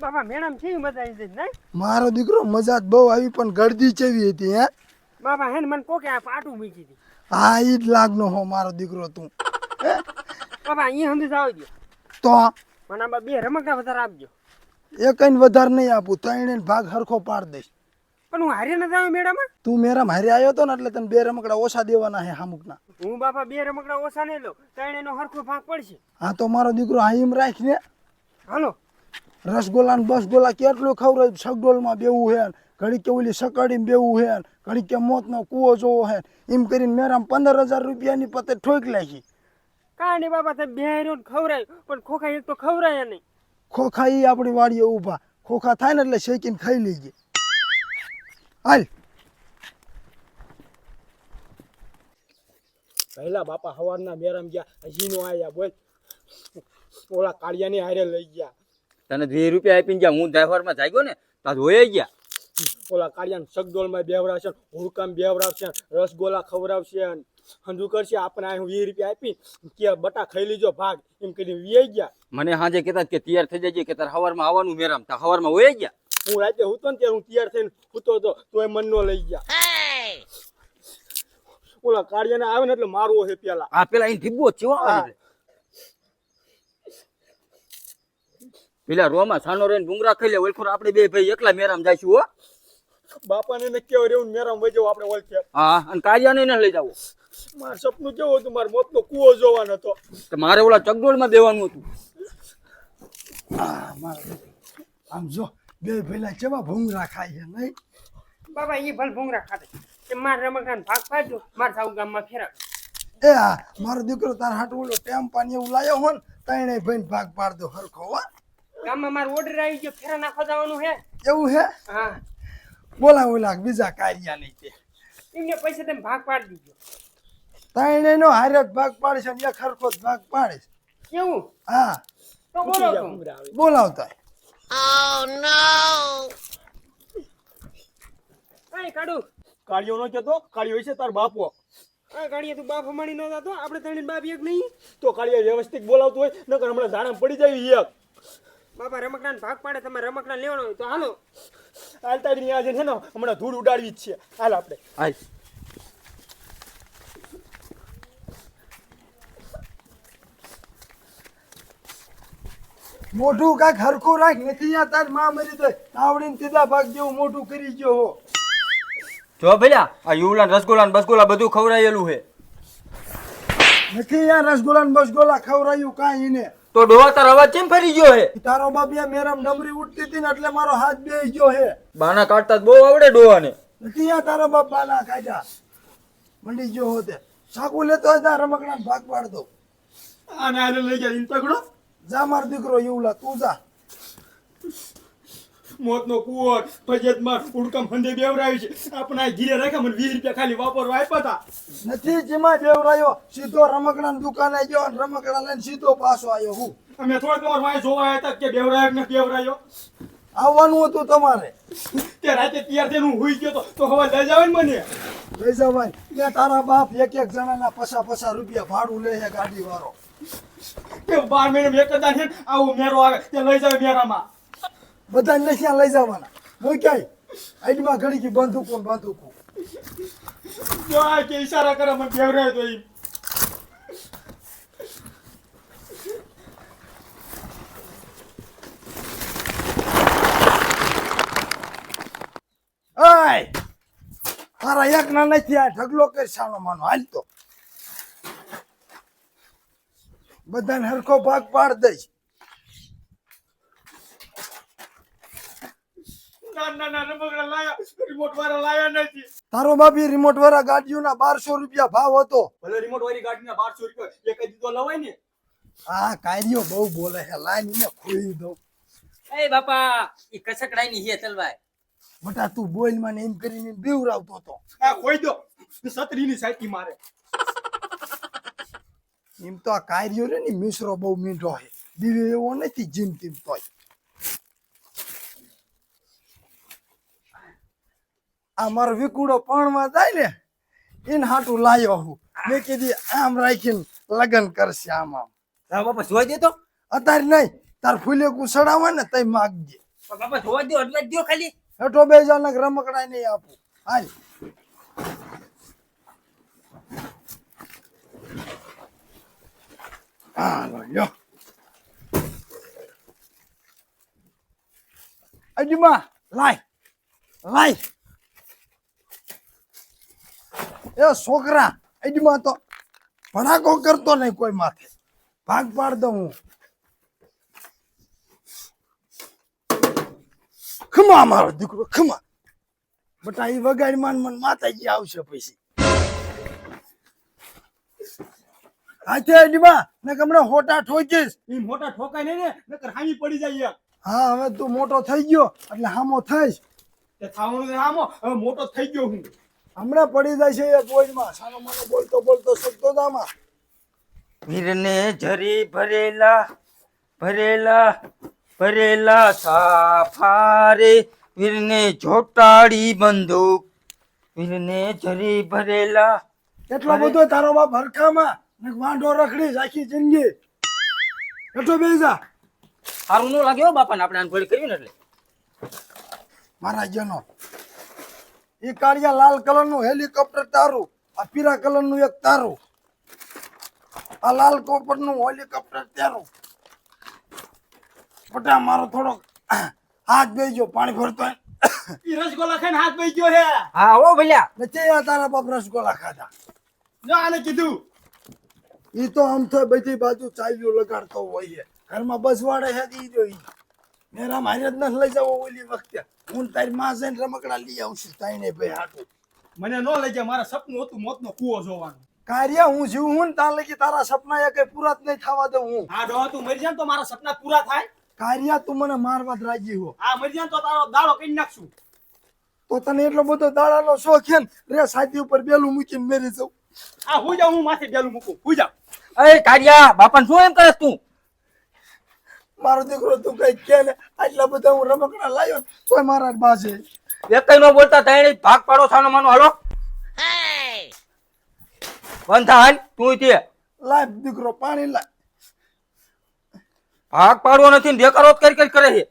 બાપા મેડમ કેવી મજા આવી જઈ નહીં? મારો દીકરો મજા બહુ આવી પણ ગળદી ચેવી હતી હે બાપા હે ને મને કોકે આ પાટું મૂકી હતી. હા ઈ જ લાગનો હો મારો દીકરો તું બાપા અહીંયા સમજી જાવ દો તો મને આમાં 2 રમકડા વધારે આપજો. એકઈને વધારે નહીં આપું ત્રણે ભાગ હરખો પાડ દઈશ. પણ હું હારે ન જાવ મેડમ. તું મેરા હારે આવ્યો તો ને એટલે તને 2 રમકડા ઓછા દેવાના હે હામુકના. હું બાપા 2 રમકડા ઓછા નહીં લઉં, ત્રણેયનો હરખો ભાગ પડશે. હા તો મારો દીકરો હાઈમ રાખ ને. હાલો રસગોલા ને બસગોલા કેટલું ખવડાવ્યું, સગડોળમાં બેવું હે, ઘડી કે ઓલી સકડીમાં બેવું હે, ઘડી કે મોતનો કૂવો જોવો હે, એમ કરીને મેરામ 15,000 રૂપિયાની પતે ઠોક લાગી. કાંઈ નહીં બાપા, તમે બેહાર્યો ને ખવડાવ્યું, પણ ખોખા એક તો ખવડાયા નહીં. ખોખા ઈ આપણી વાડીએ ઊભા, ખોખા થાય ને એટલે શેકીને ખાઈ લેજે. હાલ પહેલા બાપા હવારના મેરામ ગયા, હજીનો આયા બોલ ઓલા કાળિયાની હારે લઈ ગયા. તને 2 રૂપિયા આપીને ગયા, હું ડ્રાઈવરમાં જાગ્યો ને તાર હોઈ ગયા. ઓલા કાળિયાને સગડોળમાં બેવરાવશે, હુડકામ બેવરાવશે, રસગોલા ખવડાવશે, હંધુ કરશે. આપણે અહીં 20 રૂપિયા આપી કે બટા ખાઈ લીજો ભાગ એમ કરીને વી ગયા. મને સાંજે કહેતા કે તૈયાર થઈ જજે, કે તાર હવારમાં આવવાનું મેરામ, તાર હવારમાં હોઈ ગયા. હું રાતે હુતો ને ત્યારે હું તૈયાર થઈને હુતો હતો તોય મનનો લઈ ગયા. ઓલા કાળિયાને આવે ને એટલે મારવો છે પેલા. આ પેલા અહીં ધીબો છે પેલા રોમાં સાનો રહીને ડુંગરા ખાઈ લે, ઓળખો આપણે 2 ભાઈ એકલા મેરામ જઈશું હો. બાપાને ને કેવું રેવું મેરામ વઈ જવું આપણે ઓળખે. હા, અને કાળિયાને ન લઈ જાવ. મારું સપનું કેવું હતું, મારા મોતનો કૂવો જોવાનો હતો. મારે ઓલા ચગડોળમાં બેવાનું હતું. આમ જો 2 ભેલા કેવા ભૂંગરા ખાય છે નહીં? બાપા એ ભલ ભૂંગરા ખાતે કે મારા રમકડાને ભાગ પાડજો, મારા સાઉ ગામમાં ફેરવ. એ હા મારો દીકરો તાર હાટુ ઓલો ટેમ્પાને એવું લાયો હો ને ત્રણે ભાઈને ભાગ પાડ દો હરખો. હો ગામમાં મારો ઓર્ડર આવી ગયો, ફેરા નાખવા જવાનું હે. એવું હે? હા, બોલા ઓલા બીજા કાર્યા નહીં તે એમને પૈસા તમે ભાગ પાડી દીજો. ત્રણે નો હારે જ ભાગ પાડે છે, એક હરખો જ ભાગ પાડે છે. કેવું? હા તો બોલો તો. બોલાવતા કાંઈ કાઢું કાળિયો નો કેતો, કાળિયો છે તાર બાપો. આ ગાડીએ તું બાપ અમાણી ન જાતો, આપણે ત્રણે બાપ એક નહીં. તો કાળિયા વ્યવસ્થિત બોલાવતું હોય નકર હમણાં ઝાડા પડી જાય એક. બાપા રમકડાને ભાગ પાડે, તમારે રમકડા લેવાનો હોય તો હાલો. આલતાડીની આજે છે ને હમણાં ધૂળ ઉડાડવી જ છે. હાલ આપણે હાલ. મોઢું કાંઈક હરખું રાખ, નથી યા તાર માં મરી દે આવડીને સીધા ભાગ જેવું મોઢું કરી ગયો હો. જો ભૈયા આ યુલા રસગોલા ને બસગોલા બધું ખવડાયેલું છે. નથી યા રસગોલા ને બસગોલા ખવડાયું કાંઈ ને. તો ડોવા તાર અવાજ કેમ ફરી ગયો હે? તારો બાપિયા મેરામ ડમરી ઉઠતી હતી ને એટલે મારો હાથ બેસી ગયો હે. બાના કાઢતા બહુ આવડે ડોવાને. નથી યા તારો બાપ બાના કાઢ્યા મંડી ગયો હોતે. સાકુ લેતો હોય ત્યાં રમકડા ભાગ પાડ દો. આને હાલે લઈ ગયા ઇન પકડો. જા માર દીકરો યુલા તું જા. મોતનો કૂવો ફજેતમાં ઉડકમ હંધે બેવરાવી છે. આપણે આ ઘીરે રાખ્યા, મને 20 રૂપિયા ખાલી વાપરવા આપ્યા હતા. નથી જેમાં બેવરાયો સીધો રમકડાની દુકાને ગયો અને રમકડા લઈને સીધો પાછો આવ્યો. હું અમે થોડા તમારે વાંય જોવા આવ્યા હતા કે બેવરાયો કે ન બેવરાયો. આવવાનું હતું તમારે. તે રાતે તૈયાર થઈને હું હુઈ ગયો તો હવે લઈ જાવ ને મને. લઈ જવાય ત્યાં તારા બાપ એક જણાના 50 રૂપિયા ભાડું લે છે ગાડી વાળો. કે 12 મહિને એક જ છે આવો મેરો આવે તે લઈ જાવ મેરામાં. બધાને લઈ લઈ જવાના. હું ક્યાંય આઈડમાં ઘડી કી બંદૂકો. જો આ કે ઈશારા કરે મને બેવરાયો તો ઈ. આય તારા એક ના નથી આ ઢગલો કરી સાનો માનો. હાલ તો બધાને હરખો ભાગ પાડ દઈશ. ના રમકડા લાયા, રિમોટ વાળા લાયા નથી. તારો બાપી રિમોટ વાળા ગાડીઓના 1200 રૂપિયા ભાવ હતો. ભલે રિમોટ વાળી ગાડીના 1200 રૂપિયા એક જ દીધો લવાય ને. આ કાર્યો બહુ બોલે છે, લાઈન ને ખોઈ દઉં. એ બાપા ઈ કસકડાઈની હે તલવાય. બટા તું બોલ મને એમ કરીને બીવરાવતો હતો. આ ખોઈ દો, સતરીની સાઈકી મારે. એમ તો આ કાર્યો રે ને મિશ્રો બહુ મીઠો છે, બીવે એવો નથી જીમ તીમ તોય. આ મારો વિકુડો પણમાં જાય ને એને હાટું લાયો હું. મેં કીધી આમ રાખીને લગ્ન કરશે આમ. હા બાપા જોઈ દે તો. અત્યારે નહીં, તાર ફૂલે કુ સડાવે ને તઈ માગજે. બાપા જોવા દો અડવા દો ખાલી. હેઠો બે જાને રમકડા નહીં આપું. હાલ હાલો લ્યો. અજમા લાય લાય. એ છોકરા અજમા તો ભડાકો કરતો નહીં કોઈ માથે. ભાગ પાડ દઉં હું. ખમા મારો દીકરો ખમા. બટા એ વગાડી માન મન માતાજી આવશે પછી. હાથે અજમા ને હમણાં હોટા ઠોકીશ. ઈ મોટા ઠોકાય નહીં ને નકર હામી પડી જાય. હા હવે તું મોટો થઈ ગયો એટલે હામો થઈશ. તે થાવણું ને આમો હવે મોટો થઈ ગયો હું. હમણાં પડી જાય છે એ પોઈન્ટમાં. સાનો મને બોલતો બોલતો શકતો દામાં. વીરને ઝરી ભરેલા ભરેલા ભરેલા સાફારે, વીરને જોટાડી બંદૂક, વીરને ઝરી ભરેલા. એટલો બધો તારો બાપ હરખામાં ને વાંઢો રખડીશ આખી જિંદગી. એટલો બેસા સારું ન લાગ્યો બાપાને આપણે આને ભળી કર્યું ને એટલે. મારા જનો એ કાળિયા લાલ કલરનું હેલિકોપ્ટર તારું, આ પીળા કલરનું એક તારું, આ લાલ કોપરનું હેલિકોપ્ટર તારું. બટા મારો થોડો હાથ બેજો પાણી ભરતો હોય. ઈ રસગોલા ખાઈને હાથ બેસી ગયો હે. હા ઓ ભલ્યા. નથી આ તારા બાપ રસગોલા ખાધા. જો આને કીધું. ઈ તો આમ તો બધી બાજુ ચાલ્યું લગાડતો હોય છે. ઘરમાં બસવાડે છે ઈ જોઈ. મેરા મારે જ ન લઈ જાવ ઓલી વખતે. હું તારી માં જઈને રમકડા લઈ આવશું તાઈને ભાઈ હાટું. મને ન લઈ જાય. મારા સપનું હતું મોતનો કૂવો જોવાનું. કાર્ય હું જીવું હું ને તાર લગી તારા સપના એ કઈ પૂરા જ નહીં થવા દઉં હું. આ ડોહા તું મરી જાય ને તો મારા સપના પૂરા થાય. કાર્ય તું મને મારવા જ રાજી હો. આ મરી જાય ને તો તારો દાડો કરી નાખશું. તો તને એટલો બધો દાડાનો શોખ છે ને રે છાતી ઉપર બેલું મૂકીને મેરી જાઉં. આ હુઈ જાઉં હું માથે બેલું મૂકું. હુઈ જાઉં. એ કાઢિયા બાપાને શું એમ કરે તું? મારો દીકરો તું કઈ કે ને આટલા બધા હું રમકડા લાવ્યો ને તોય મારા બાસે. એકઈ નો બોલતા તઈ ભાગ પાડો સાનો માનો. હાલો બંધ થા હાલ તું તે. લાય દીકરો પાણી લાય. ભાગ પાડવો નથી ને દેકારો જ કરી કરે છે.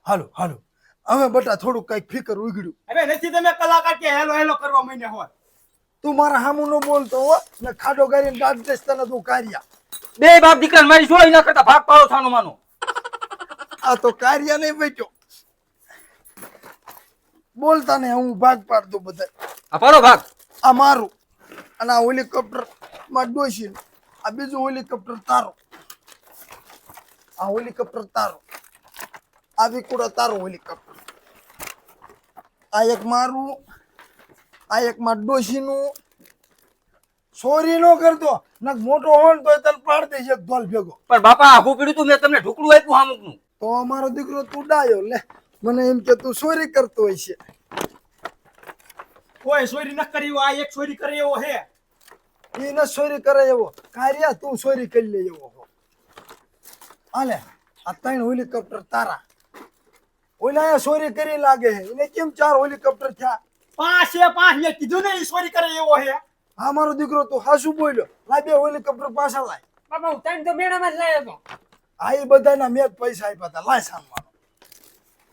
હાલો હાલો હવે બટા થોડું કઈક ફિકર ઉગડ્યું. હવે નથી તમે કલાકાર કે હેલો હેલો કરવા માંડ્યા હોય. તું મારા હામું નો બોલતો હો ને ખાડો ગાડીને દાંત દેશ તને તું કાર્યા. બે બાપ દીકરાને મારી શું ના કરતા ભાગ પાડો સાનો માનો. આ તો કાર્ય નહીં બેઠો બોલતા ને હું ભાગ પાડ દઉં બધા. આ પાડો ભાગ. આ મારું અને આ હેલિકોપ્ટર માં ડોશી, આ બીજું હેલિકોપ્ટર તારો, આ હેલિકોપ્ટર તારો, આ વિકુડા તારો હેલિકોપ્ટર, આ એક મારું, આ એક માં ડોશીનું. ચોરી નો કરતો ને મોટો હોય તો તને પાડ દઈશ એક ધોલ ભેગો. પણ બાપા આઘું પીડ્યું તું મેં તમને ઢુકડું આપ્યું હામુકનું. તો અમારો દીકરો તું ડાયો લે મને એમ કે તું ચોરી કરતો હોય છે. કોઈ ચોરી ન કરી હોય. આ એક ચોરી કરે એવો હે. એ ન ચોરી કરે એવો કાર્ય તું ચોરી કરી લે એવો હો. હાલે આ 3 હેલિકોપ્ટર તારા. ઓલા ચોરી કરી લાગે છે એને કેમ 4 હેલિકોપ્ટર થયા? 5 મેં કીધું ને ઈ ચોરી કરે એવો હે. હા મારો દીકરો તું હાસુ બોલ્યો. લાય 2 હેલિકોપ્ટર પાછા લાય. બાપા હું તને તો મેળામાં જ લાવ્યો હતો. આ એ બધાના મેં જ પૈસા આપ્યા હતા. લાય સામવાનો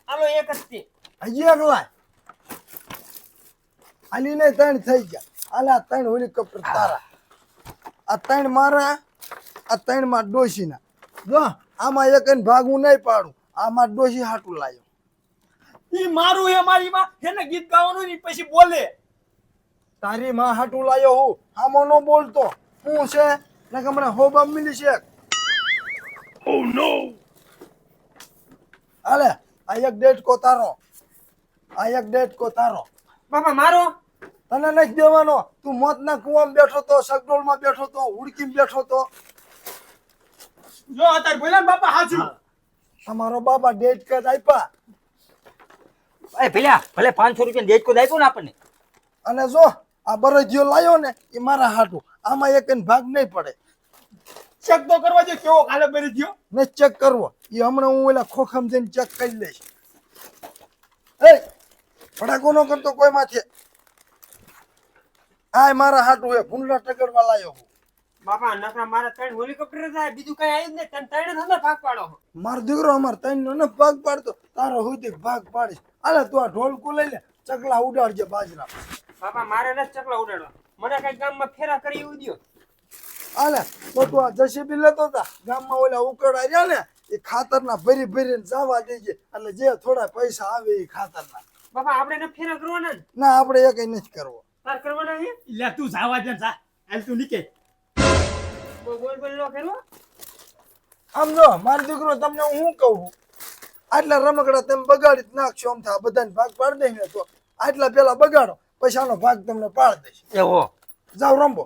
હાલો એક જ તે. હજી એક લાય. આલી ને 3 થઈ ગયા. હાલે આ 3 હેલિકોપ્ટર તારા, આ 3 મારા, આ 3 માં ડોશીના. જો આમાં એક ભાગ હું નહીં પાડું. આમાં ડોશી હાટું લાયો. ઈ મારું હે. મારી માં એને ગીત ગાવાનું ની પછી બોલે. તારી માં હાટું લાયો હું. આમાં નો બોલતો હું છે ને હમણાં હોબા મિલી છે. ઓ નો. હાલે આ એક ડેટકો તારો, આ એક ડેટકો તારો. બાપા મારો તને નથી દેવાનો. તું મોતના કુવામાં બેઠો તો, સગડોળમાં બેઠો તો, હુડકીમાં બેઠો તો. જો અત્યારે બોલ્યા ને બાપા હાચું. તમારો બાપા ડેટ કદ આપ્યા. એ ભલ્યા ભલે 500 રૂપિયા દેજકો આપ્યો ને આપણને. અને જો આ બરજીયો લાયો ને એ મારા હાટું. આમાં એક ભાગ નહીં પડે. ચેક તો કરવા દે કેવો કાલે બરી ગયો. ને ચેક કરવો એ હમણાં હું ઓલા ખોખામ જઈને ચેક કરી લઈશ. એ ફટાકો નો કરતો કોઈ માથે. આ મારા હાટું હે. ભૂંડલા ટગડવા લાયો હું. બાપા નકરા મારા 3 હેલિકોપ્ટર જાય બીજું કઈ આવ્યું જ નહીં. તમે 3 ધંધો ભાગ પાડો છો. મારો દીકરો અમાર તૈનનો ને ભાગ પાડતો તારો હુધી ભાગ પાડીશ. આલે તું આ ઢોલકું લઈ લે ચકલા ઉડાડજે બાજરા. બાપા મારે નથી ચકલા ઉડાડવા. મને કઈ ગામમાં ફેરા કરી એવું દ્યો. આલે તો તું આ જસીબી લેતો તા ગામમાં ઓલા ઉકળા રહ્યા ને એ ખાતરના ભરી ભરીને જવા દેજે એટલે જે થોડા પૈસા આવે એ ખાતરના. બાપા આપણે એને ફેરા કરવાના ને. ના આપણે એ કઈ નથી કરવો. તાર કરવાના છે. લે તું જાવા દે જા હાલ તું નીકળ. બોલ બોલ નો કરો. આમ જો મારો દીકરો તમને હું શું કહું આટલા રમકડા તમે બગાડી જ નાખશો આમ થા બધાને ભાગ પાડી દઈ ને તો આટલા પેલા બગાડો પછી આનો ભાગ તમને પાડી દઈશ. એવો જાઓ રમો.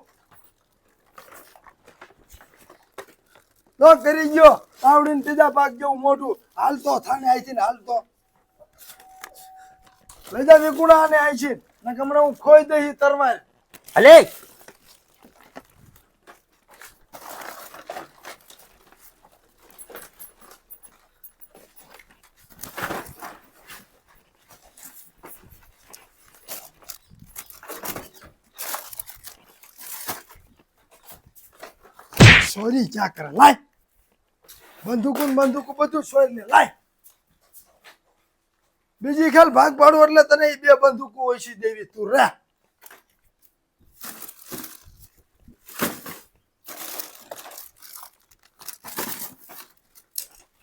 તો કરી ગયો આવડીને ત્રીજા ભાગ જેવું મોટું હાલતો થાને આવી ને હાલતો લઈ જા વિકુણા અને આવી છે ને હમણાં હું ખોઈ દઈ તરવાર. અલે સોરી ક્યાં કરે લાય બંદૂકો બધું સોરી લે લાય. બીજી ખ્યાલ ભાગ પાડો એટલે તને ઈ 2 બંદૂકો ઓછી દેવી તું રે.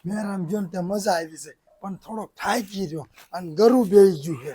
મેરામ જોન તે મજા આવી છે પણ થોડોક થાકી રહ્યો અને ગરું બેહી ગયું છે.